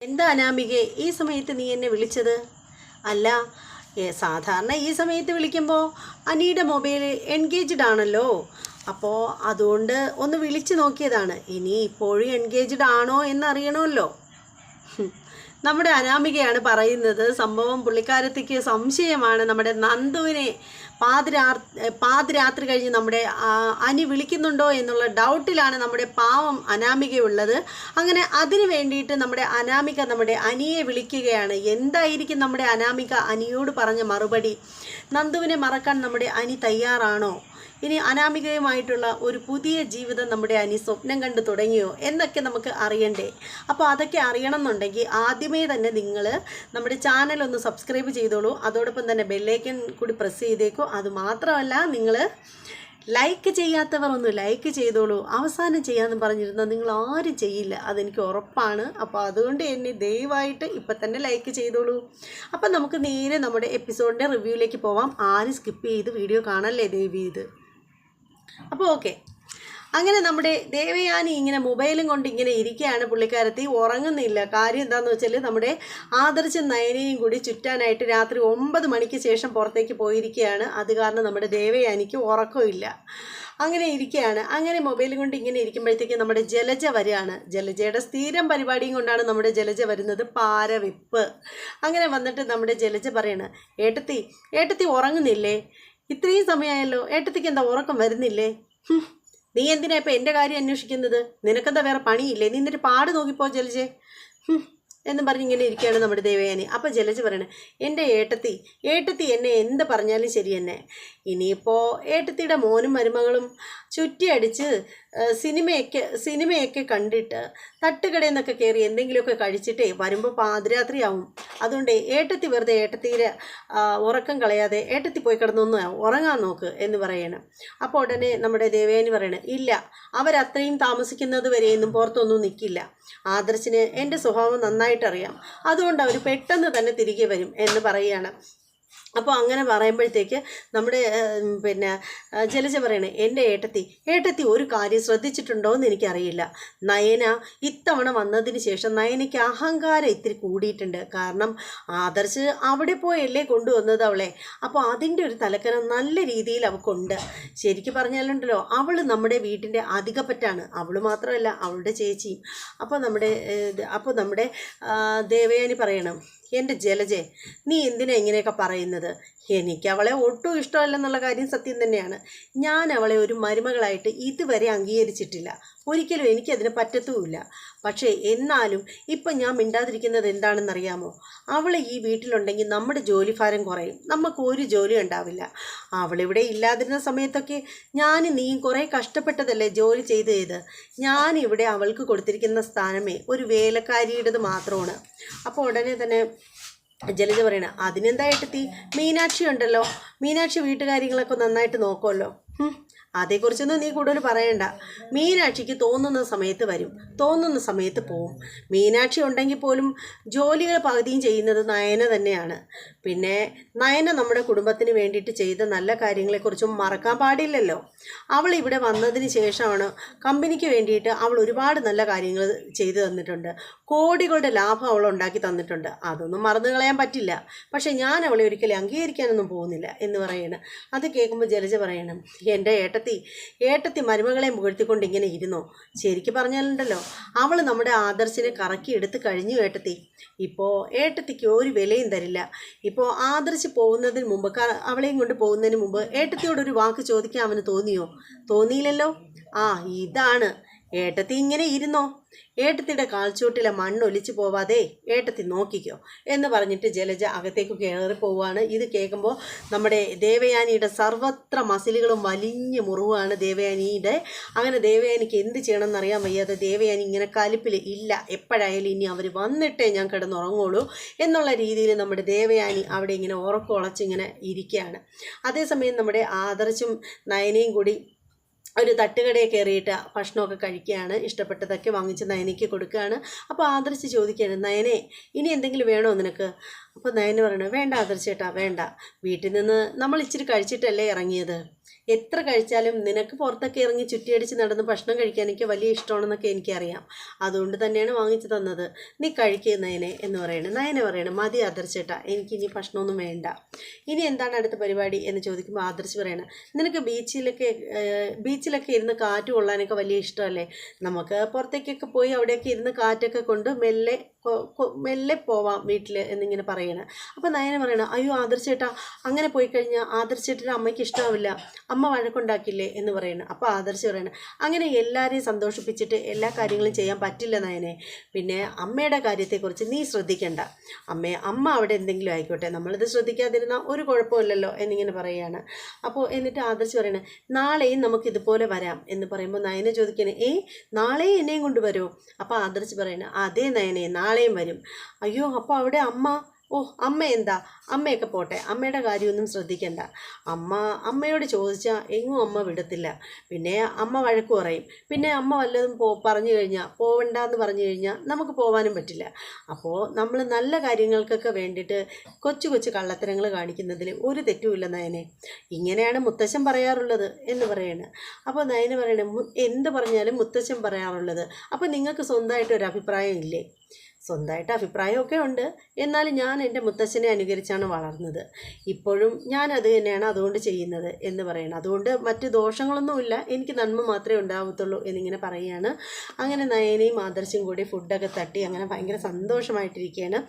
എന്താ അനാമികെ ഈ സമയത്ത് നീ എന്നെ വിളിച്ചത്? അല്ല, സാധാരണ ഈ സമയത്ത് വിളിക്കുമ്പോൾ അനിയുടെ മൊബൈൽ എൻഗേജ്ഡ് ആണല്ലോ. അപ്പോൾ അതുകൊണ്ട് ഒന്ന് വിളിച്ചു നോക്കിയതാണ്. ഇനി ഇപ്പോഴും എൻഗേജ്ഡ് ആണോ എന്നറിയണമല്ലോ. നമ്മുടെ അനാമികയാണ് പറയുന്നത്. സംഭവം പുള്ളിക്കാരത്തിക്ക് സംശയമാണ്. നമ്മുടെ നന്ദുവിനെ പാതിരാത്രി കഴിഞ്ഞ് നമ്മുടെ അനി വിളിക്കുന്നുണ്ടോ എന്നുള്ള ഡൗട്ടിലാണ് നമ്മുടെ പാവം അനാമികയുള്ളത്. അങ്ങനെ അതിന് വേണ്ടിയിട്ട് നമ്മുടെ അനാമിക നമ്മുടെ അനിയെ വിളിക്കുകയാണ്. എന്തായിരിക്കും നമ്മുടെ അനാമിക അനിയോട് പറഞ്ഞ മറുപടി? നന്ദുവിനെ മറക്കാൻ നമ്മുടെ അനി തയ്യാറാണോ? ഇനി അനാമികയുമായിട്ടുള്ള ഒരു പുതിയ ജീവിതം നമ്മുടെ അനി സ്വപ്നം കണ്ടു തുടങ്ങിയോ എന്നൊക്കെ നമുക്ക് അറിയണ്ടേ. അപ്പോൾ അതൊക്കെ അറിയണം എന്നുണ്ടെങ്കിൽ ആദ്യമേ തന്നെ നിങ്ങൾ നമ്മുടെ ചാനൽ ഒന്ന് സബ്സ്ക്രൈബ് ചെയ്തോളൂ. അതോടൊപ്പം തന്നെ ബെല്ലൈക്കൻ കൂടി പ്രസ് ചെയ്തേക്കൂ. അതുമാത്രമല്ല, നിങ്ങൾ ലൈക്ക് ചെയ്യാത്തവർ ഒന്ന് ലൈക്ക് ചെയ്തോളൂ. അവസാനം ചെയ്യാമെന്ന് പറഞ്ഞിരുന്നാൽ നിങ്ങൾ ആരും ചെയ്യില്ല, അതെനിക്ക് ഉറപ്പാണ്. അപ്പോൾ അതുകൊണ്ട് എന്നെ ദയവായിട്ട് ഇപ്പം തന്നെ ലൈക്ക് ചെയ്തോളൂ. അപ്പം നമുക്ക് നേരെ നമ്മുടെ എപ്പിസോഡിൻ്റെ റിവ്യൂയിലേക്ക് പോവാം. ആരും സ്കിപ്പ് ചെയ്ത് വീഡിയോ കാണല്ലേ ദയവ് ചെയ്ത്. അപ്പോൾ ഓക്കെ, അങ്ങനെ നമ്മുടെ ദേവയാനി ഇങ്ങനെ മൊബൈലും കൊണ്ട് ഇങ്ങനെ ഇരിക്കുകയാണ്. പുള്ളിക്കാരത്തി ഉറങ്ങുന്നില്ല. കാര്യം എന്താണെന്ന് വെച്ചാൽ നമ്മുടെ ആദർശം നയനയും കൂടി ചുറ്റാനായിട്ട് രാത്രി 9 മണിക്ക് ശേഷം പുറത്തേക്ക് പോയിരിക്കുകയാണ്. അത് കാരണം നമ്മുടെ ദേവയാനിക്ക് ഉറക്കമില്ല. അങ്ങനെ ഇരിക്കുകയാണ്. അങ്ങനെ മൊബൈലും കൊണ്ട് ഇങ്ങനെ ഇരിക്കുമ്പോഴത്തേക്ക് നമ്മുടെ ജലജ വരികയാണ്. ജലജയുടെ സ്ഥിരം പരിപാടിയും കൊണ്ടാണ് നമ്മുടെ ജലജ വരുന്നത്, പാരവെപ്പ്. അങ്ങനെ വന്നിട്ട് നമ്മുടെ ജലജ പറയണ, ഏട്ടത്തി ഉറങ്ങുന്നില്ലേ? ഇത്രയും സമയമായല്ലോ, ഏട്ടത്തിക്ക് എന്താ ഉറക്കം വരുന്നില്ലേ? നീ എന്തിനാ ഇപ്പം എൻ്റെ കാര്യം അന്വേഷിക്കുന്നത്? നിനക്കെന്താ വേറെ പണിയില്ലേ? നീ എന്നിട്ട് പാട് നോക്കിപ്പോ ജലജെ എന്നും പറഞ്ഞ് ഇങ്ങനെ ഇരിക്കുകയാണ് നമ്മുടെ ദേവയാനി. അപ്പോൾ ജലജ പറയണേ, എൻ്റെ ഏട്ടത്തി എന്നെ എന്ത് പറഞ്ഞാലും ശരി തന്നെ. ഇനിയിപ്പോൾ ഏട്ടത്തിയുടെ മോനും മരുമകളും ചുറ്റിയടിച്ച് സിനിമയൊക്കെ കണ്ടിട്ട് തട്ടുകടയിൽ നിന്നൊക്കെ കയറി എന്തെങ്കിലുമൊക്കെ കഴിച്ചിട്ടേ വരുമ്പോൾ പാതിരാത്രിയാവും. അതുകൊണ്ട് ഏട്ടത്തി വെറുതെ ഏട്ടത്തിയുടെ ഉറക്കം കളയാതെ ഏട്ടത്തി പോയി കിടന്നൊന്ന് ഉറങ്ങാൻ നോക്ക് എന്ന് പറയണം. അപ്പോൾ ഉടനെ നമ്മുടെ ദേവയാനി പറയണേ, ഇല്ല, അവരത്രയും താമസിക്കുന്നത് വരെയൊന്നും പുറത്തൊന്നും നിൽക്കില്ല. ആദർശിന് എൻ്റെ സ്വഭാവം നന്നായിട്ടറിയാം, അതുകൊണ്ട് അവർ പെട്ടെന്ന് തന്നെ തിരികെ വരും എന്ന് പറയുകയാണ്. അപ്പോൾ അങ്ങനെ പറയുമ്പോഴത്തേക്ക് നമ്മുടെ ജലജ പറയണേ, എൻ്റെ ഏട്ടത്തി ഒരു കാര്യം ശ്രദ്ധിച്ചിട്ടുണ്ടോ എന്ന് എനിക്കറിയില്ല. നയന ഇത്തവണ വന്നതിന് ശേഷം നയനയ്ക്ക് അഹങ്കാരം ഇത്തിരി കൂടിയിട്ടുണ്ട്. കാരണം ആദർശ് അവിടെ പോയല്ലേ കൊണ്ടുവന്നത് അവളെ. അപ്പോൾ അതിൻ്റെ ഒരു തലക്കനം നല്ല രീതിയിൽ അവൾക്കുണ്ട്. ശരിക്കും പറഞ്ഞാലുണ്ടല്ലോ, അവൾ നമ്മുടെ വീട്ടിൻ്റെ അധികപ്പറ്റാണ്. അവൾ മാത്രമല്ല, അവളുടെ ചേച്ചിയും. അപ്പോൾ നമ്മുടെ ദേവയാനി പറയണം, എൻ്റെ ജലജെ, നീ എന്തിനാ ഇങ്ങനെയൊക്കെ പറയുന്നത്? എനിക്ക് അവളെ ഒട്ടും ഇഷ്ടമല്ലെന്നുള്ള കാര്യം സത്യം തന്നെയാണ്. ഞാൻ അവളെ ഒരു മരുമകളായിട്ട് ഇതുവരെ അംഗീകരിച്ചിട്ടില്ല. ഒരിക്കലും എനിക്കതിന് പറ്റത്തുമില്ല. പക്ഷേ എന്നാലും ഇപ്പം ഞാൻ മിണ്ടാതിരിക്കുന്നത് എന്താണെന്നറിയാമോ? അവൾ ഈ വീട്ടിലുണ്ടെങ്കിൽ നമ്മുടെ ജോലിഭാരം കുറയും, നമുക്ക് ഒരു ജോലി ഉണ്ടാവില്ല. അവളിവിടെ ഇല്ലാതിരുന്ന സമയത്തൊക്കെ നീയും കുറേ കഷ്ടപ്പെട്ടതല്ലേ ജോലി ചെയ്ത്. ഞാനിവിടെ അവൾക്ക് കൊടുത്തിരിക്കുന്ന സ്ഥാനമേ ഒരു വേലക്കാരിയുടേത് മാത്രമാണ്. അപ്പോൾ ഉടനെ തന്നെ ജലജ പറയണ, അതിനെന്താ ഏട്ടത്തി, മീനാക്ഷി ഉണ്ടല്ലോ, മീനാക്ഷി വീട്ടുകാര്യങ്ങളൊക്കെ നന്നായിട്ട് നോക്കുമല്ലോ. അതേക്കുറിച്ചൊന്നും നീ കൂടുതൽ പറയണ്ട. മീനാക്ഷിക്ക് തോന്നുന്ന സമയത്ത് വരും, തോന്നുന്ന സമയത്ത് പോവും. മീനാക്ഷി ഉണ്ടെങ്കിൽ പോലും ജോലികൾ പകുതിയും ചെയ്യുന്നത് നയന തന്നെയാണ്. പിന്നെ നയന നമ്മുടെ കുടുംബത്തിന് വേണ്ടിയിട്ട് ചെയ്ത നല്ല കാര്യങ്ങളെക്കുറിച്ചും മറക്കാൻ പാടില്ലല്ലോ. അവൾ ഇവിടെ വന്നതിന് ശേഷമാണ് കമ്പനിക്ക് വേണ്ടിയിട്ട് അവൾ ഒരുപാട് നല്ല കാര്യങ്ങൾ ചെയ്തു തന്നിട്ടുണ്ട്. കോടികളുടെ ലാഭം അവൾ ഉണ്ടാക്കി തന്നിട്ടുണ്ട്. അതൊന്നും മറന്നു കളയാൻ പറ്റില്ല. പക്ഷെ ഞാൻ അവളെ ഒരിക്കലും അംഗീകരിക്കാനൊന്നും പോകുന്നില്ല എന്ന് പറയണം. അത് കേൾക്കുമ്പോൾ ജലജ പറയണം, എൻ്റെ ഏട്ടത്തി മരുമകളെ പുകഴ്ത്തിക്കൊണ്ട് ഇങ്ങനെ ഇരുന്നോ? ശരിക്കും പറഞ്ഞാലുണ്ടല്ലോ, അവൾ നമ്മുടെ ആദർശിനെ കറക്കി എടുത്ത് കഴിഞ്ഞു ഏട്ടത്തി. ഇപ്പോൾ ഏട്ടത്തിക്ക് ഒരു വിലയും തരില്ല. ഇപ്പോൾ ആദർശ് പോകുന്നതിന് മുമ്പ്, അവളെയും കൊണ്ട് പോകുന്നതിന് മുമ്പ് ഏട്ടത്തിയോടൊരു വാക്ക് ചോദിക്കാൻ അവന് തോന്നിയോ? തോന്നിയില്ലല്ലോ. ഇതാണ് ഏട്ടത്തി ഇങ്ങനെ ഇരുന്നോ, ഏട്ടത്തിയുടെ കാൽച്ചോട്ടിലെ മണ്ണൊലിച്ചു പോവാതെ ഏട്ടത്തി നോക്കിക്കോ എന്ന് പറഞ്ഞിട്ട് ജലജ അകത്തേക്ക് കയറി പോവുകയാണ്. ഇത് കേൾക്കുമ്പോൾ നമ്മുടെ ദേവയാനിയുടെ സർവത്ര മസിലുകളും വലിഞ്ഞു മുറിവാണ് ദേവയാനിയുടെ. അങ്ങനെ ദേവയാനിക്ക് എന്ത് ചെയ്യണമെന്ന് അറിയാൻ വയ്യാതെ ദേവയാനി ഇങ്ങനെ കലിപ്പിൽ ഇല്ല, എപ്പോഴായാലും ഇനി അവർ വന്നിട്ടേ ഞാൻ കിടന്നുറങ്ങുള്ളൂ എന്നുള്ള രീതിയിൽ നമ്മുടെ ദേവയാനി അവിടെ ഇങ്ങനെ ഉറക്കമുളച്ചിങ്ങനെ ഇരിക്കുകയാണ്. അതേസമയം നമ്മുടെ ആദർശും നയനയും കൂടി ഒരു തട്ടുകടയിൽ കയറിയിട്ട് ഭക്ഷണമൊക്കെ കഴിക്കുകയാണ്. ഇഷ്ടപ്പെട്ടതൊക്കെ വാങ്ങിച്ച് നയനയ്ക്ക് കൊടുക്കുകയാണ്. അപ്പോൾ ആദർശ് ചോദിക്കുകയാണ്, നയനെ ഇനി എന്തെങ്കിലും വേണോ നിനക്ക്? അപ്പോൾ നയന പറയണ വേണ്ട ആദർശേട്ടാ വേണ്ട, വീട്ടിൽ നിന്ന് നമ്മൾ ഇച്ചിരി കഴിച്ചിട്ടല്ലേ ഇറങ്ങിയത്, എത്ര കഴിച്ചാലും നിനക്ക് പുറത്തൊക്കെ ഇറങ്ങി ചുറ്റിയടിച്ച് നടന്ന് ഭക്ഷണം കഴിക്കാൻ എനിക്ക് വലിയ ഇഷ്ടമാണെന്നൊക്കെ എനിക്കറിയാം, അതുകൊണ്ട് തന്നെയാണ് വാങ്ങിച്ചു തന്നത്, നീ കഴിക്കുക നയനെ എന്ന് പറയണത്. നയന പറയണം മതി ആദർശേട്ടാ, എനിക്ക് ഇനി ഭക്ഷണമൊന്നും വേണ്ട, ഇനി എന്താണ് അടുത്ത പരിപാടി എന്ന് ചോദിക്കുമ്പോൾ ആദർശ് പറയണം നിനക്ക് ബീച്ചിലൊക്കെ ഇരുന്ന് കാറ്റ് കൊള്ളാനൊക്കെ വലിയ ഇഷ്ടമല്ലേ, നമുക്ക് പുറത്തേക്കൊക്കെ പോയി അവിടെയൊക്കെ ഇരുന്ന് കാറ്റൊക്കെ കൊണ്ട് മെല്ലെ പോവാം വീട്ടിൽ എന്നിങ്ങനെ പറയണം. അപ്പോൾ നയന പറയണം അയ്യോ ആദർശേട്ടാ, അങ്ങനെ പോയി കഴിഞ്ഞാൽ ആദർശേട്ടൻ്റെ അമ്മയ്ക്ക് ഇഷ്ടമാവില്ല, അമ്മ വഴക്കുണ്ടാക്കില്ലേ എന്ന് പറയണം. അപ്പോൾ ആദർശ് പറയണം അങ്ങനെ എല്ലാവരെയും സന്തോഷിപ്പിച്ചിട്ട് എല്ലാ കാര്യങ്ങളും ചെയ്യാൻ പറ്റില്ല നയനെ, പിന്നെ അമ്മയുടെ കാര്യത്തെക്കുറിച്ച് നീ ശ്രദ്ധിക്കണ്ട, അമ്മ അവിടെ എന്തെങ്കിലും ആയിക്കോട്ടെ, നമ്മളിത് ശ്രദ്ധിക്കാതിരുന്നാൽ ഒരു കുഴപ്പമില്ലല്ലോ എന്നിങ്ങനെ പറയുകയാണ്. അപ്പോൾ എന്നിട്ട് ആദർശ് പറയണേ നാളെയും നമുക്ക് ഇതുപോലെ വരാം എന്ന് പറയുമ്പോൾ നയന ചോദിക്കണേ നാളെയും എന്നെയും കൊണ്ടുവരുമോ? അപ്പോൾ ആദർശ് പറയണേ അതെ നയനെ, നാളെയും വരും. അയ്യോ അപ്പോൾ അവിടെ അമ്മ എന്താ, അമ്മയൊക്കെ പോട്ടെ, അമ്മയുടെ കാര്യമൊന്നും ശ്രദ്ധിക്കണ്ട, അമ്മയോട് ചോദിച്ചാൽ എങ്ങും അമ്മ വിടത്തില്ല, പിന്നെ അമ്മ വഴക്ക് പറയും, പിന്നെ അമ്മ വല്ലതും പറഞ്ഞു കഴിഞ്ഞാൽ പോവണ്ടെന്ന് പറഞ്ഞു കഴിഞ്ഞാൽ നമുക്ക് പോകാനും പറ്റില്ല, അപ്പോൾ നമ്മൾ നല്ല കാര്യങ്ങൾക്കൊക്കെ വേണ്ടിയിട്ട് കൊച്ചു കൊച്ചു കള്ളത്തരങ്ങൾ കാണിക്കുന്നതിൽ ഒരു തെറ്റുമില്ല നയനെ, ഇങ്ങനെയാണ് മുത്തശ്ശൻ പറയാറുള്ളത് എന്ന് പറയണ. അപ്പോൾ നയന പറയണേ എന്ത് പറഞ്ഞാലും മുത്തശ്ശൻ പറയാറുള്ളത്, അപ്പോൾ നിങ്ങൾക്ക് സ്വന്തമായിട്ടൊരു അഭിപ്രായം ഇല്ലേ? സ്വന്തമായിട്ട് അഭിപ്രായമൊക്കെ ഉണ്ട്, എന്നാലും ഞാൻ എൻ്റെ മുത്തശ്ശനെ അനുകരിച്ചാണ് വളർന്നത്, ഇപ്പോഴും ഞാൻ അത് തന്നെയാണ് അതുകൊണ്ട് ചെയ്യുന്നത് എന്ന് പറയണം. അതുകൊണ്ട് മറ്റ് ദോഷങ്ങളൊന്നുമില്ല, എനിക്ക് നന്മ മാത്രമേ ഉണ്ടാവത്തുള്ളൂ എന്നിങ്ങനെ പറയുകയാണ്. അങ്ങനെ നയനയും ആദർശയും കൂടി ഫുഡൊക്കെ തട്ടി അങ്ങനെ ഭയങ്കര സന്തോഷമായിട്ടിരിക്കുകയാണ്.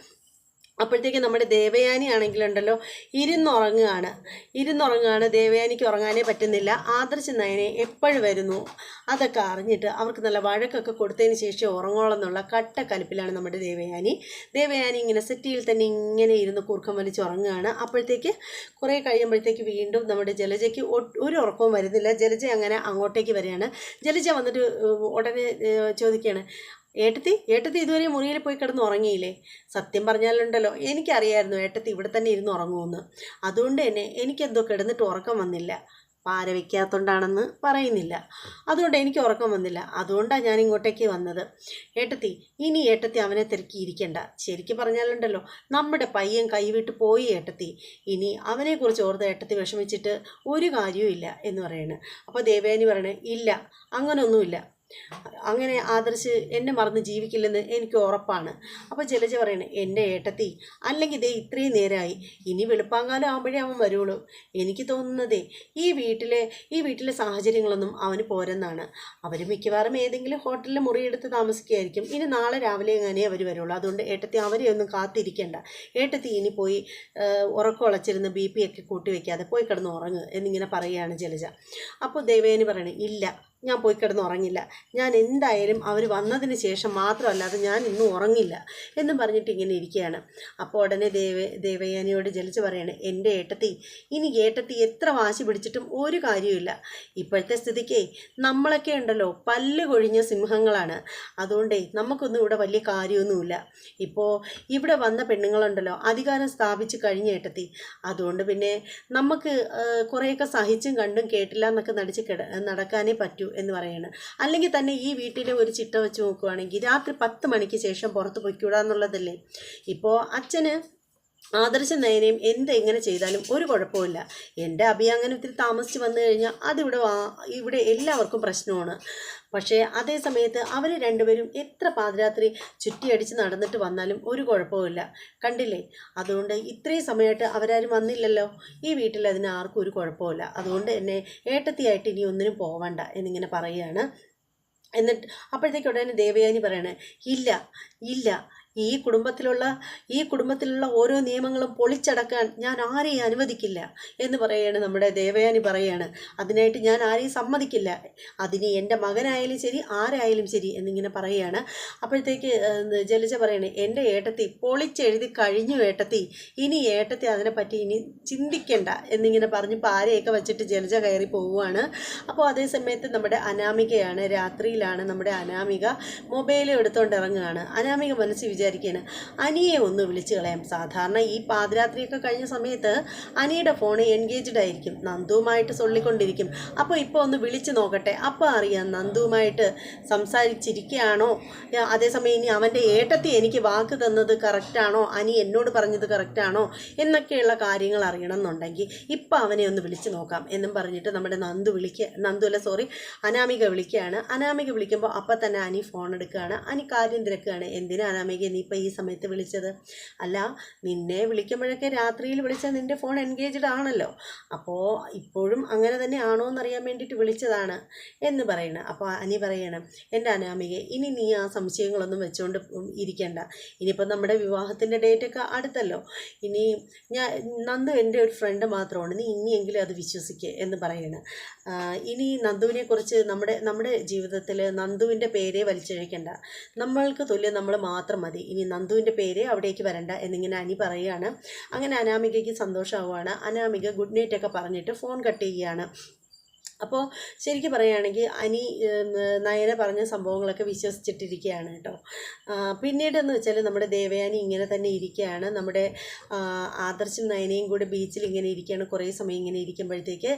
അപ്പോഴത്തേക്ക് നമ്മുടെ ദേവയാനി ആണെങ്കിലുണ്ടല്ലോ ഇരുന്നുറങ്ങുകയാണ്. ദേവയാനിക്ക് ഉറങ്ങാനേ പറ്റുന്നില്ല. ആദർശ് നയനെ എപ്പോഴും വരുന്നു അതൊക്കെ അറിഞ്ഞിട്ട് അവർക്ക് നല്ല വഴക്കൊക്കെ കൊടുത്തതിന് ശേഷം ഉറങ്ങോളെന്നുള്ള കലിപ്പിലാണ് നമ്മുടെ ദേവയാനി ഇങ്ങനെ സെറ്റിയിൽ തന്നെ ഇങ്ങനെ ഇരുന്ന് കൂർക്കം വലിച്ച് ഉറങ്ങുകയാണ്. അപ്പോഴത്തേക്ക് കുറേ കഴിയുമ്പോഴത്തേക്ക് വീണ്ടും നമ്മുടെ ജലജയ്ക്ക് ഒരു ഉറക്കവും വരുന്നില്ല. ജലജ അങ്ങനെ അങ്ങോട്ടേക്ക് വരികയാണ്. ജലജ വന്നിട്ട് ഉടനെ ചോദിക്കുകയാണ് ഏട്ടത്തി ഇതുവരെ മുറിയിൽ പോയി കിടന്ന് ഉറങ്ങിയില്ലേ? സത്യം പറഞ്ഞാലുണ്ടല്ലോ എനിക്കറിയായിരുന്നു ഏട്ടത്തി ഇവിടെ തന്നെ ഇരുന്ന് ഉറങ്ങുമെന്ന്, അതുകൊണ്ട് തന്നെ എനിക്കെന്തോ കിടന്നിട്ട് ഉറക്കം വന്നില്ല, പാര വയ്ക്കാത്തതുകൊണ്ടാണെന്ന് പറയുന്നില്ല, അതുകൊണ്ട് എനിക്ക് ഉറക്കം വന്നില്ല, അതുകൊണ്ടാണ് ഞാൻ ഇങ്ങോട്ടേക്ക് വന്നത്. ഇനി ഏട്ടത്തി അവനെ തിരക്കിയിരിക്കണ്ട, ശരിക്കും പറഞ്ഞാലുണ്ടല്ലോ നമ്മുടെ പയ്യൻ കൈവിട്ട് പോയി ഏട്ടത്തി, ഇനി അവനെക്കുറിച്ച് ഓർത്ത് ഏട്ടത്തി വിഷമിച്ചിട്ട് ഒരു കാര്യവും ഇല്ല എന്ന് പറയണ്. അപ്പോൾ ദേവയാനി പറയണേ ഇല്ല അങ്ങനൊന്നുമില്ല, അങ്ങനെ ആദർശ് എന്നെ മറന്ന് ജീവിക്കില്ലെന്ന് എനിക്ക് ഉറപ്പാണ്. അപ്പോൾ ജലജ പറയണേ എൻ്റെ ഏട്ടത്തി അല്ലെങ്കിൽ ഇതേ ഇത്രയും നേരമായി, ഇനി വെളുപ്പാങ്കാലം ആകുമ്പോഴേ അവൻ വരുള്ളൂ, എനിക്ക് തോന്നുന്നതേ ഈ വീട്ടിലെ സാഹചര്യങ്ങളൊന്നും അവന് പോരെന്നാണ്, അവർ മിക്കവാറും ഏതെങ്കിലും ഹോട്ടലിൽ മുറിയെടുത്ത് താമസിക്കുകയായിരിക്കും, ഇനി നാളെ രാവിലെ എങ്ങനെയേ അവർ വരുള്ളൂ, അതുകൊണ്ട് ഏട്ടത്തി അവരെ ഒന്നും കാത്തിരിക്കേണ്ട, ഏട്ടത്തി ഇനി പോയി ഉറക്കമുളച്ചിരുന്ന് BP ഒക്കെ കൂട്ടി വയ്ക്കാതെ പോയി കിടന്ന് ഉറങ്ങുക എന്നിങ്ങനെ പറയുകയാണ് ജലജ. അപ്പോൾ ദേവയാനി പറയണേ ഇല്ല ഞാൻ പോയി കിടന്ന് ഉറങ്ങില്ല, ഞാൻ എന്തായാലും അവർ വന്നതിന് ശേഷം മാത്രമല്ലാതെ ഞാൻ ഇന്നും ഉറങ്ങില്ല എന്നും പറഞ്ഞിട്ട് ഇങ്ങനെ ഇരിക്കുകയാണ്. അപ്പോൾ ഉടനെ ദേവയാനിയോട് ജലിച്ച് പറയണേ എൻ്റെ ഇനി ഏട്ടത്തി എത്ര വാശി പിടിച്ചിട്ടും ഒരു കാര്യമില്ല, ഇപ്പോഴത്തെ സ്ഥിതിക്ക് നമ്മളൊക്കെ ഉണ്ടല്ലോ പല്ല് കൊഴിഞ്ഞ സിംഹങ്ങളാണ്, അതുകൊണ്ടേ നമുക്കൊന്നും ഇവിടെ വലിയ കാര്യമൊന്നുമില്ല, ഇപ്പോൾ ഇവിടെ വന്ന പെണ്ണുങ്ങളുണ്ടല്ലോ അധികാരം സ്ഥാപിച്ച് കഴിഞ്ഞ ഏട്ടത്തി, അതുകൊണ്ട് പിന്നെ നമുക്ക് കുറേയൊക്കെ സഹിച്ചും കണ്ടും കേട്ടില്ല എന്നൊക്കെ നടിച്ച് നടക്കാനേ പറ്റൂ എന്ന് പറയാണ്. അല്ലെങ്കിൽ തന്നെ ഈ വീട്ടിലെ ഒരു ചിട്ട വെച്ച് നോക്കുകയാണെങ്കിൽ രാത്രി 10 മണിക്ക് ശേഷം പുറത്ത് പൊയ്ക്കൂടാന്നുള്ളതല്ലേ. ഇപ്പോൾ അച്ഛന് ആദർശ നയനയും എങ്ങനെ ചെയ്താലും ഒരു കുഴപ്പമില്ല, എൻ്റെ അഭി അങ്ങനെ ഒത്തിരി താമസിച്ച് വന്നു കഴിഞ്ഞാൽ ഇവിടെ എല്ലാവർക്കും പ്രശ്നമാണ്, പക്ഷേ അതേ സമയത്ത് അവർ രണ്ടുപേരും എത്ര പാതിരാത്രി ചുറ്റിയടിച്ച് നടന്നിട്ട് വന്നാലും ഒരു കുഴപ്പമില്ല, കണ്ടില്ലേ, അതുകൊണ്ട് ഇത്രയും സമയമായിട്ട് അവരാരും വന്നില്ലല്ലോ, ഈ വീട്ടിൽ അതിന് ആർക്കും ഒരു കുഴപ്പമില്ല, അതുകൊണ്ട് എന്നെ ഏട്ടത്തിയായിട്ട് ഇനി ഒന്നിനും പോവണ്ട എന്നിങ്ങനെ പറയുകയാണ്. എന്നിട്ട് അപ്പോഴത്തേക്ക് ഉടനെ ദേവയാനി പറയണേ ഇല്ല ഈ കുടുംബത്തിലുള്ള ഓരോ നിയമങ്ങളും പൊളിച്ചടക്കാൻ ഞാൻ ആരെയും അനുവദിക്കില്ല എന്ന് പറയാണ് നമ്മുടെ ദേവയാനി പറയാണ്. അതിനായിട്ട് ഞാൻ ആരെയും സമ്മതിക്കില്ല, അതിന് എൻ്റെ മകനായാലും ശരി ആരായാലും ശരി എന്നിങ്ങനെ പറയുകയാണ്. അപ്പോഴത്തേക്ക് ജലജ പറയണേ എൻ്റെ ഏട്ടത്തി പൊളിച്ചെഴുതി കഴിഞ്ഞു ഏട്ടത്തി, ഇനി ഏട്ടത്തി അതിനെപ്പറ്റി ഇനി ചിന്തിക്കണ്ട എന്നിങ്ങനെ പറഞ്ഞ് പാരയൊക്കെ വെച്ചിട്ട് ജലജ കയറി പോവുകയാണ്. അപ്പോൾ അതേ സമയത്ത് നമ്മുടെ അനാമികയാണ്, രാത്രിയിലാണ് നമ്മുടെ അനാമിക മൊബൈലും എടുത്തുകൊണ്ട് ഇറങ്ങുകയാണ്. അനാമിക മനസ്സിൽ വിചാരിക്കുകയാണ് അനിയെ ഒന്ന് വിളിച്ച് കളയാം. സാധാരണ ഈ പാതിരാത്രിയൊക്കെ കഴിഞ്ഞ സമയത്ത് അനിയുടെ ഫോൺ എൻഗേജ്ഡ് ആയിരിക്കും, നന്ദുവുമായിട്ട് സൊല്ലിക്കൊണ്ടിരിക്കും. അപ്പോൾ ഇപ്പോൾ ഒന്ന് വിളിച്ച് നോക്കട്ടെ, അപ്പോൾ അറിയാം നന്ദുവുമായിട്ട് സംസാരിച്ചിരിക്കുകയാണോ, അതേസമയം ഇനി അവൻ്റെ ഏട്ടത്തി എനിക്ക് വാക്ക് തന്നത് കറക്റ്റാണോ, അനി എന്നോട് പറഞ്ഞത് കറക്റ്റാണോ എന്നൊക്കെയുള്ള കാര്യങ്ങൾ അറിയണം എന്നുണ്ടെങ്കിൽ ഇപ്പം അവനെ ഒന്ന് വിളിച്ച് നോക്കാം എന്നും പറഞ്ഞിട്ട് നമ്മുടെ അനാമിക വിളിക്കുകയാണ്. അനാമിക വിളിക്കുമ്പോൾ അപ്പം തന്നെ അനി ഫോൺ എടുക്കുകയാണ്. അനി കാര്യം തിരക്കുകയാണ്. എന്തിനാ അനാമിക നീ ഇപ്പം ഈ സമയത്ത് വിളിച്ചത്? അല്ല, നിന്നെ വിളിക്കുമ്പോഴൊക്കെ രാത്രിയിൽ വിളിച്ചാൽ നിൻ്റെ ഫോൺ എൻഗേജ്ഡ് ആണല്ലോ, അപ്പോൾ ഇപ്പോഴും അങ്ങനെ തന്നെ ആണോ എന്നറിയാൻ വേണ്ടിയിട്ട് വിളിച്ചതാണ് എന്ന് പറയണം. അപ്പോൾ അനി പറയണം, എൻ്റെ അനാമികയെ ഇനി നീ ആ സംശയങ്ങളൊന്നും വെച്ചുകൊണ്ട് ഇരിക്കേണ്ട. ഇനിയിപ്പോൾ നമ്മുടെ വിവാഹത്തിൻ്റെ ഡേറ്റൊക്കെ അടുത്തല്ലോ, ഇനി നന്ദു എൻ്റെ ഒരു ഫ്രണ്ട് മാത്രമാണ്, നീ ഇനിയെങ്കിലും അത് വിശ്വസിക്കുക എന്ന് പറയണം. ഇനി നന്ദുവിനെക്കുറിച്ച് നമ്മുടെ ജീവിതത്തിൽ നന്ദുവിൻ്റെ പേരെ വലിച്ചഴിക്കണ്ട, നമ്മൾക്ക് തുല്യം നമ്മൾ മാത്രം മതി, ഇനി നന്ദുവിൻ്റെ പേര് അവിടേക്ക് വരണ്ട എന്നിങ്ങനെ അനി പറയുകയാണ്. അങ്ങനെ അനാമികയ്ക്ക് സന്തോഷമാവുകയാണ്. അനാമിക ഗുഡ് നൈറ്റ് ഒക്കെ പറഞ്ഞിട്ട് ഫോൺ കട്ട് ചെയ്യുകയാണ്. അപ്പോൾ ശരിക്കും പറയുകയാണെങ്കിൽ അനി നയന പറഞ്ഞ സംഭവങ്ങളൊക്കെ വിശ്വസിച്ചിട്ടിരിക്കുകയാണ് കേട്ടോ. പിന്നീടെന്ന് വെച്ചാൽ നമ്മുടെ ദേവയാനി ഇങ്ങനെ തന്നെ ഇരിക്കുകയാണ്. നമ്മുടെ ആദർശും നയനയും കൂടെ ബീച്ചിൽ ഇങ്ങനെ ഇരിക്കുകയാണ്. കുറേ സമയം ഇങ്ങനെ ഇരിക്കുമ്പോഴത്തേക്ക്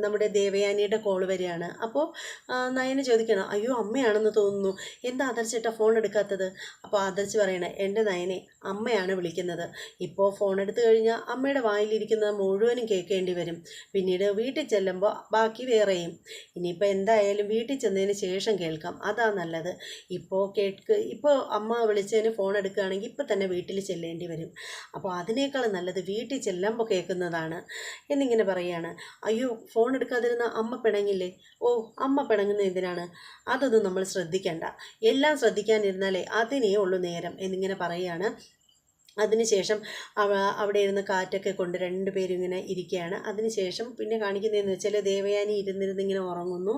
നമ്മുടെ ദേവയാനിയുടെ കോള് വരികയാണ്. അപ്പോൾ നയന ചോദിക്കണം, അയ്യോ അമ്മയാണെന്ന് തോന്നുന്നു, എന്താ ആദർശേട്ടാ ഫോൺ എടുക്കാത്തത്? അപ്പോൾ ആദർശ് പറയണേ, എൻ്റെ നയനെ അമ്മയാണ് വിളിക്കുന്നത്, ഇപ്പോൾ ഫോൺ എടുത്തു കഴിഞ്ഞാൽ അമ്മയുടെ വായിലിരിക്കുന്നത് മുഴുവനും കേൾക്കേണ്ടി വരും, പിന്നീട് വീട്ടിൽ ചെല്ലുമ്പോൾ ബാക്കി വേറെയും, ഇനിയിപ്പോൾ എന്തായാലും വീട്ടിൽ ചെന്നതിന് ശേഷം കേൾക്കാം, അതാ നല്ലത്. ഇപ്പോൾ അമ്മ വിളിച്ചതിന് ഫോൺ എടുക്കുകയാണെങ്കിൽ ഇപ്പം തന്നെ വീട്ടിൽ ചെല്ലേണ്ടി വരും, അപ്പോൾ അതിനേക്കാൾ നല്ലത് വീട്ടിൽ ചെല്ലുമ്പോൾ കേൾക്കുന്നതാണ് എന്നിങ്ങനെ പറയുകയാണ്. അയ്യോ ഫോൺ എടുക്കാതിരുന്ന അമ്മ പിണങ്ങില്ലേ? ഓ അമ്മ പിണങ്ങുന്ന എന്തിനാണ്, അതൊന്നും നമ്മൾ ശ്രദ്ധിക്കേണ്ട, എല്ലാം ശ്രദ്ധിക്കാനിരുന്നാലേ അതിനേ ഉള്ളൂ നേരം എന്നിങ്ങനെ പറയുകയാണ്. അതിനുശേഷം അവിടെ ഇരുന്ന് കാറ്റൊക്കെ കൊണ്ട് രണ്ടുപേരും ഇങ്ങനെ ഇരിക്കുകയാണ്. അതിനുശേഷം പിന്നെ കാണിക്കുന്നതെന്ന് വെച്ചാൽ ദേവയാനി ഇങ്ങനെ ഉറങ്ങുന്നു.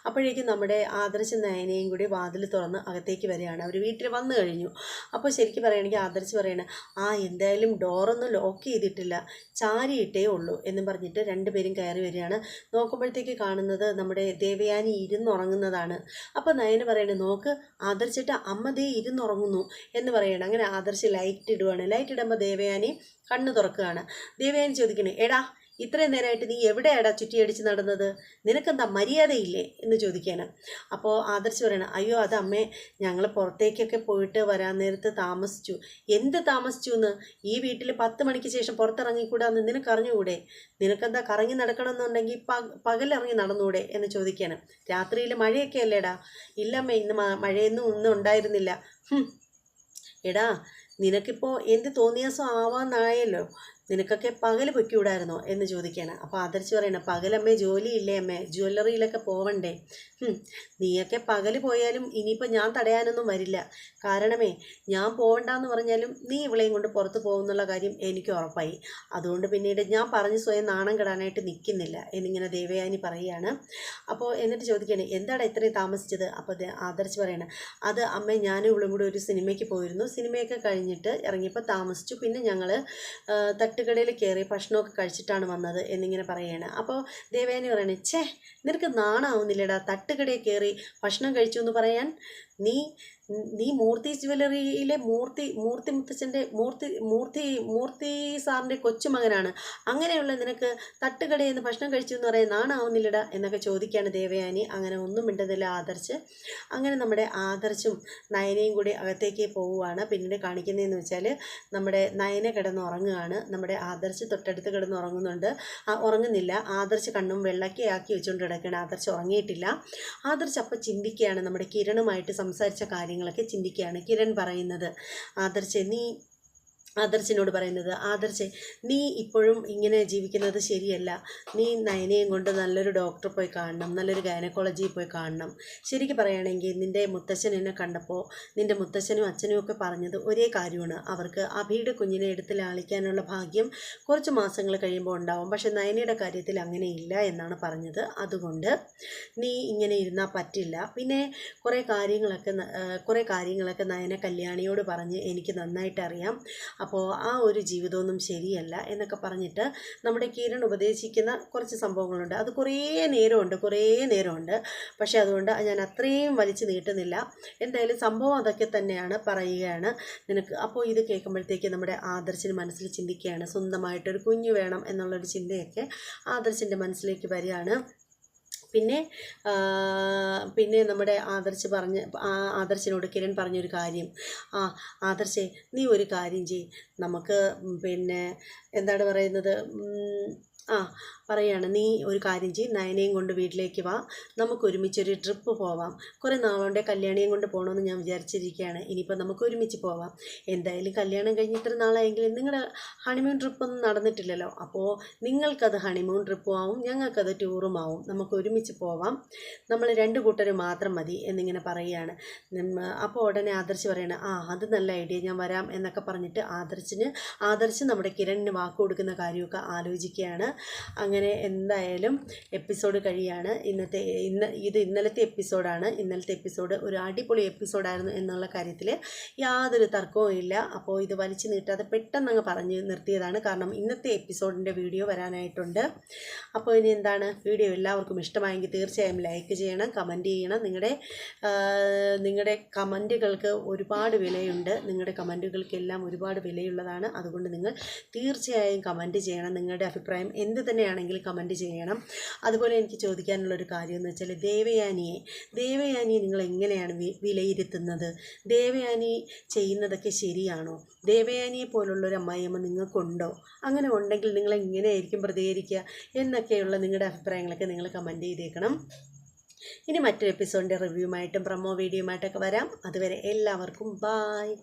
അപ്പോഴേക്കും നമ്മുടെ ആദർശ് നയനയും കൂടി വാതിൽ തുറന്ന് അകത്തേക്ക് വരികയാണ്. അവർ വീട്ടിൽ വന്നു കഴിഞ്ഞു. അപ്പോൾ ശരിക്കും പറയുകയാണെങ്കിൽ ആദർശ് പറയണ, എന്തായാലും ഡോറൊന്നും ലോക്ക് ചെയ്തിട്ടില്ല, ചാരിയിട്ടേ ഉള്ളൂ എന്നും പറഞ്ഞിട്ട് രണ്ടുപേരും കയറി വരികയാണ്. നോക്കുമ്പോഴത്തേക്ക് കാണുന്നത് നമ്മുടെ ദേവയാനി ഇരുന്നുറങ്ങുന്നതാണ്. അപ്പോൾ നയന പറയണേ, നോക്ക് ആദർശിട്ട് അമ്മ ദേ ഇരുന്നുറങ്ങുന്നു എന്ന് പറയണം. അങ്ങനെ ആദർശ് ലൈറ്റ് ഇടുവാണ്. ലൈറ്റ് ഇടുമ്പോൾ ദേവയാനി കണ്ണ് തുറക്കുകയാണ്. ദേവയാനി ചോദിക്കണേ, എടാ ഇത്രയും നേരമായിട്ട് നീ എവിടെയാടാ ചുറ്റിയടിച്ച് നടന്നത്, നിനക്കെന്താ മര്യാദയില്ലേ എന്ന് ചോദിക്കുകയാണ്. അപ്പോൾ ആദർശ് പറയണം, അയ്യോ അത് അമ്മേ, ഞങ്ങൾ പുറത്തേക്കൊക്കെ പോയിട്ട് വരാൻ നേരത്ത് താമസിച്ചു. എന്ത് താമസിച്ചു എന്ന്? ഈ വീട്ടിൽ 10 മണിക്ക് ശേഷം പുറത്തിറങ്ങിക്കൂടാന്ന് നിനക്കറിഞ്ഞുകൂടെ? നിനക്കെന്താ കറങ്ങി നടക്കണമെന്നുണ്ടെങ്കിൽ പകലിറങ്ങി നടന്നുകൂടെ എന്ന് ചോദിക്കുകയാണ്. രാത്രിയിൽ മഴയൊക്കെ അല്ലേടാ? ഇല്ലമ്മേ, ഇന്ന് മഴയൊന്നും ഉണ്ടായിരുന്നില്ല. എടാ നിനക്കിപ്പോൾ എന്ത് തോന്നിയാസം ആവാന്നായല്ലോ, നിനക്കൊക്കെ പകൽ പൊയ്ക്കൂടായിരുന്നോ എന്ന് ചോദിക്കുകയാണ്. അപ്പോൾ ആദർശ് പറയണം, പകലമ്മേ ജോലിയില്ലേ അമ്മേ, ജ്വല്ലറിയിലൊക്കെ പോവണ്ടേ? നീയൊക്കെ പകൽ പോയാലും ഇനിയിപ്പോൾ ഞാൻ തടയാനൊന്നും വരില്ല, കാരണമേ ഞാൻ പോകണ്ടെന്ന് പറഞ്ഞാലും നീ ഇവളെയും കൊണ്ട് പുറത്ത് പോകുന്നുള്ള കാര്യം എനിക്ക് ഉറപ്പായി, അതുകൊണ്ട് പിന്നീട് ഞാൻ പറഞ്ഞ് സ്വയം നാണം കെടാനായിട്ട് നിൽക്കുന്നില്ല എന്നിങ്ങനെ ദേവയാനി പറയുകയാണ്. അപ്പോൾ എന്നിട്ട് ചോദിക്കുകയാണ്, എന്താണ് ഇത്രയും താമസിച്ചത്? അപ്പോൾ ആദർശ് പറയണം, അത് അമ്മേ ഞാനും ഇവളും കൂടി ഒരു സിനിമയ്ക്ക് പോയിരുന്നു, സിനിമയൊക്കെ കഴിഞ്ഞിട്ട് ഇറങ്ങിയപ്പോൾ താമസിച്ചു, പിന്നെ ഞങ്ങൾ തട്ടുകടയിൽ കയറി ഭക്ഷണമൊക്കെ കഴിച്ചിട്ടാണ് വന്നത് എന്നിങ്ങനെ പറയുകയാണ്. അപ്പോൾ ദേവയാനി പറയണേ, ഛേ നിനക്ക് നാണാവുന്നില്ലടാ തട്ടുകടയിൽ കയറി ഭക്ഷണം കഴിച്ചു എന്ന് പറയാൻ? നീ മൂർത്തി ജ്വല്ലറിയിലെ മൂർത്തി മുത്തച്ഛൻ്റെ മൂർത്തി സാറിൻ്റെ കൊച്ചുമകനാണ്, അങ്ങനെയുള്ള നിനക്ക് തട്ടുകടയിൽ നിന്ന് ഭക്ഷണം കഴിച്ചു എന്ന് പറയാൻ നാണാവുന്നില്ലടാ എന്നൊക്കെ ചോദിക്കുകയാണ് ദേവയാനി. അങ്ങനെ ഒന്നും മിണ്ടുന്നില്ല ആദർശ്. അങ്ങനെ നമ്മുടെ ആദർശും നയനയും കൂടി അകത്തേക്ക് പോവുകയാണ്. പിന്നീട് കാണിക്കുന്നതെന്ന് വെച്ചാൽ നമ്മുടെ നയന കിടന്ന് ഉറങ്ങുകയാണ്, നമ്മുടെ ആദർശ് തൊട്ടടുത്ത് കിടന്ന് ഉറങ്ങുന്നില്ല. ആദർശ് കണ്ണും വെള്ളക്കി ആക്കി വെച്ചുകൊണ്ട് കിടക്കുകയാണ്. ആദർശ് ഉറങ്ങിയിട്ടില്ല. ആദർശ് അപ്പം ചിന്തിക്കുകയാണ്, നമ്മുടെ കിരണുമായിട്ട് സംസാരിച്ച കാര്യങ്ങളൊക്കെ ചിന്തിക്കുകയാണ്. കിരൺ പറയുന്നത്, ആദർശിനോട് പറയുന്നത്, ആദർശ് നീ ഇപ്പോഴും ഇങ്ങനെ ജീവിക്കുന്നത് ശരിയല്ല, നീ നയനയും കൊണ്ട് നല്ലൊരു ഡോക്ടറെ പോയി കാണണം, നല്ലൊരു ഗൈനക്കോളജിയിൽ പോയി കാണണം. ശരിക്കും പറയുകയാണെങ്കിൽ നിൻ്റെ മുത്തച്ഛൻ എന്നെ കണ്ടപ്പോൾ നിൻ്റെ മുത്തച്ഛനും അച്ഛനും ഒക്കെ പറഞ്ഞത് ഒരേ കാര്യമാണ്, അവർക്ക് അഭിയുടെ കുഞ്ഞിനെ എടുത്ത് ലാളിക്കാനുള്ള ഭാഗ്യം കുറച്ച് മാസങ്ങൾ കഴിയുമ്പോൾ ഉണ്ടാവും, പക്ഷെ നയനയുടെ കാര്യത്തിൽ അങ്ങനെയില്ല എന്നാണ് പറഞ്ഞത്. അതുകൊണ്ട് നീ ഇങ്ങനെ ഇരുന്നാൽ പറ്റില്ല. പിന്നെ കുറേ കാര്യങ്ങളൊക്കെ നയന കല്യാണിയോട് പറഞ്ഞ് എനിക്ക് നന്നായിട്ട് അറിയാം, അപ്പോൾ ആ ഒരു ജീവിതമൊന്നും ശരിയല്ല എന്നൊക്കെ പറഞ്ഞിട്ട് നമ്മുടെ കിരൺ ഉപദേശിക്കുന്ന കുറച്ച് സംഭവങ്ങളുണ്ട്. അത് കുറേ നേരമുണ്ട്. പക്ഷേ അതുകൊണ്ട് ഞാൻ അത്രയും വലിച്ചു നീട്ടുന്നില്ല. എന്തായാലും സംഭവം അതൊക്കെ തന്നെയാണ്, പറയുകയാണ് നിനക്ക്. അപ്പോൾ ഇത് കേൾക്കുമ്പോഴത്തേക്ക് നമ്മുടെ ആദർശിന് മനസ്സിൽ ചിന്തിക്കുകയാണ്, സ്വന്തമായിട്ടൊരു കുഞ്ഞു വേണം എന്നുള്ളൊരു ചിന്തയൊക്കെ ആദർശിൻ്റെ മനസ്സിലേക്ക് വരികയാണ്. പിന്നെ നമ്മുടെ ആദർശിനോട് കിരൺ പറഞ്ഞൊരു കാര്യം, ആദർശേ നീ ഒരു കാര്യം ചെയ്യ്, നമുക്ക് പിന്നെ എന്താണ് പറയുന്നത്, പറയാണ്, നീ ഒരു കാര്യം ചെയ്യ്, നയനയും കൊണ്ട് വീട്ടിലേക്ക് വാ, നമുക്ക് ഒരുമിച്ചൊരു ട്രിപ്പ് പോവാം. കുറേ നാളുകൊണ്ട് കല്യാണിയും കൊണ്ട് പോകണമെന്ന് ഞാൻ വിചാരിച്ചിരിക്കുകയാണ്. ഇനിയിപ്പോൾ നമുക്ക് ഒരുമിച്ച് പോവാം. എന്തായാലും കല്യാണം കഴിഞ്ഞ് ഇത്ര നാളായെങ്കിലും നിങ്ങളുടെ ഹണിമൂൺ ട്രിപ്പൊന്നും നടന്നിട്ടില്ലല്ലോ. അപ്പോൾ നിങ്ങൾക്കത് ഹണിമൂൺ ട്രിപ്പും ആവും, ഞങ്ങൾക്കത് ടൂറും ആവും. നമുക്ക് ഒരുമിച്ച് പോവാം, നമ്മൾ 2 കൂട്ടർ മാത്രം മതി എന്നിങ്ങനെ പറയുകയാണ്. അപ്പോൾ ഉടനെ ആദർശ് പറയണ, അത് നല്ല ഐഡിയ, ഞാൻ വരാം എന്നൊക്കെ പറഞ്ഞിട്ട് ആദർശ് നമ്മുടെ കിരണിന് വാക്ക് കൊടുക്കുന്ന കാര്യമൊക്കെ ആലോചിക്കുകയാണ്. അങ്ങനെ എന്തായാലും എപ്പിസോഡ് കഴിയാണ്. ഇത് ഇന്നലത്തെ എപ്പിസോഡാണ്. ഇന്നലത്തെ എപ്പിസോഡ് ഒരു അടിപൊളി എപ്പിസോഡായിരുന്നു എന്നുള്ള കാര്യത്തിൽ യാതൊരു തർക്കവും ഇല്ല. അപ്പോൾ ഇത് വലിച്ചു നീട്ടാതെ പെട്ടെന്ന് അങ്ങ് പറഞ്ഞു നിർത്തിയതാണ്, കാരണം ഇന്നത്തെ എപ്പിസോഡിൻ്റെ വീഡിയോ വരാനായിട്ടുണ്ട്. അപ്പോൾ ഇനി എന്താണ്, വീഡിയോ എല്ലാവർക്കും ഇഷ്ടമായെങ്കിൽ തീർച്ചയായും ലൈക്ക് ചെയ്യണം, കമൻറ്റ് ചെയ്യണം. നിങ്ങളുടെ കമൻറ്റുകൾക്ക് ഒരുപാട് വിലയുണ്ട്. നിങ്ങളുടെ കമൻറ്റുകൾക്കെല്ലാം ഒരുപാട് വിലയുള്ളതാണ്. അതുകൊണ്ട് നിങ്ങൾ തീർച്ചയായും കമൻറ്റ് ചെയ്യണം. നിങ്ങളുടെ അഭിപ്രായം എന്ത് തന്നെയാണെങ്കിലും കമൻറ്റ് ചെയ്യണം. അതുപോലെ എനിക്ക് ചോദിക്കാനുള്ളൊരു കാര്യം എന്ന് വെച്ചാൽ, ദേവയാനിയെ നിങ്ങൾ എങ്ങനെയാണ് വിലയിരുത്തുന്നത്? ദേവയാനി ചെയ്യുന്നതൊക്കെ ശരിയാണോ? ദേവയാനിയെ പോലുള്ളൊരു അമ്മായിയമ്മ നിങ്ങൾക്കുണ്ടോ? അങ്ങനെ ഉണ്ടെങ്കിൽ നിങ്ങൾ എങ്ങനെയായിരിക്കും പ്രതികരിക്കുക എന്നൊക്കെയുള്ള നിങ്ങളുടെ അഭിപ്രായങ്ങളൊക്കെ നിങ്ങൾ കമൻറ്റ് ചെയ്തേക്കണം. ഇനി മറ്റൊരു എപ്പിസോഡിൻ്റെ റിവ്യൂമായിട്ടും പ്രൊമോ വീഡിയോയുമായിട്ടൊക്കെ വരാം. അതുവരെ എല്ലാവർക്കും ബായ്.